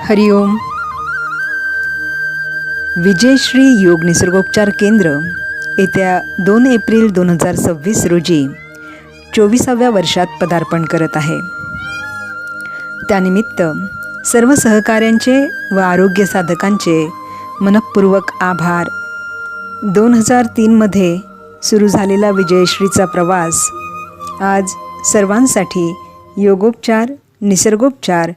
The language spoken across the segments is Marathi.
हरिओम. विजयश्री योग निसर्गोपचार केंद्र येत्या 2 एप्रिल 2026 रोजी 24व्या वर्षात पदार्पण करत आहे. त्यानिमित्त सर्व सहकाऱ्यांचे व आरोग्य साधकांचे मनःपूर्वक आभार. 2003मध्ये सुरू झालेला विजयश्रीचा प्रवास आज सर्वांसाठी योगोपचार, निसर्गोपचार,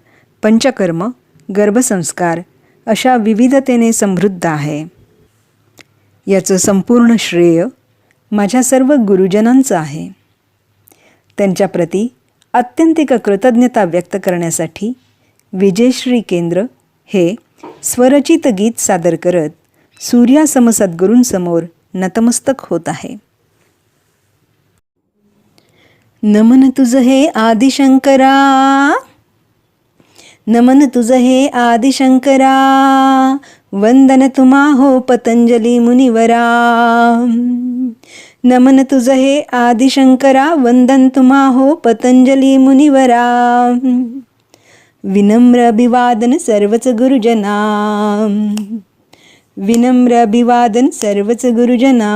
पंचकर्म, गर्भसंस्कार अशा विविधतेने समृद्ध आहे. याचं संपूर्ण श्रेय माझ्या सर्व गुरुजनांचं आहे. त्यांच्याप्रती आत्यंतिक कृतज्ञता व्यक्त करण्यासाठी विजयश्री केंद्र हे स्वरचित गीत सादर करत सूर्यासम सद्गुरूंसमोर नतमस्तक होत आहे. नमन तुझं हे आदिशंकरा, नमन तुझं हे आदिशंकरा, वंदन तुम्हा हो पतंजली मुनिवरा. नमन तुझं हे आदिशंकरा, वंदन तुम्हा हो पतंजली मुनिवरा. विनम्र अभिवादन सर्वच गुरुजना, विनम्र अभिवादन सर्वच गुरुजना.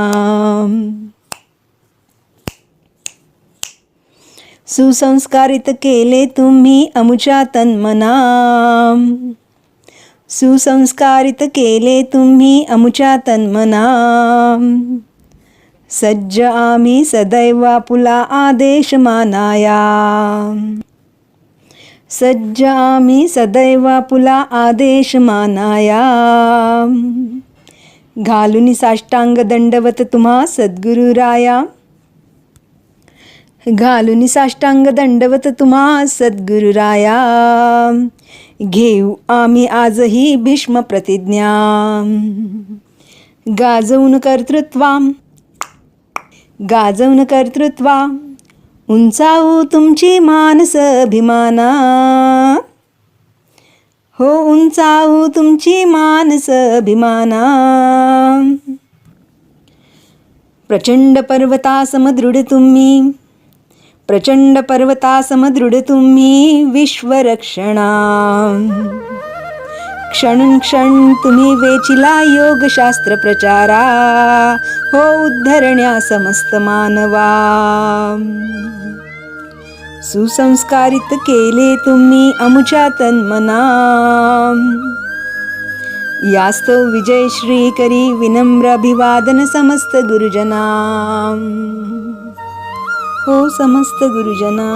सुसंस्कारित केले तुम्ही अमुच्या तन्मना, सुसंस्कारित केले तुम्ही अमुच्या तन्मना. सज्ज आम्ही सदैव आपुला आदेश मानाया, सज्ज आम्ही सदैव आपुला आदेश मानाया. घालून साष्टांग दंडवत तुम्हा सद्गुरुराया, घालून साष्टांग दंडवत तुम्हा सद्गुरुराया. घेऊ आम्ही आजही भीष्म प्रतिज्ञा, गाजवून कर्तृत्वा, गाजवून कर्तृत्वा. उंचावू तुमची मानस अभिमाना, हो उंचावू तुमची मानस अभिमाना. प्रचंड पर्वतासम दृढ तुम्ही, प्रचंड पर्वतासम दृढ तुम्ही विश्वरक्षणा. क्षणून क्षण तुम्ही वेचिला योगशास्त्र प्रचारा, हो उद्धरण्या समस्त मानवा. सुसंस्कारित केले तुम्ही अमुच्या तन्मना. यास्तव विजयश्री करी विनम्र अभिवादन समस्त गुरुजना, हो समस्त गुरुजना.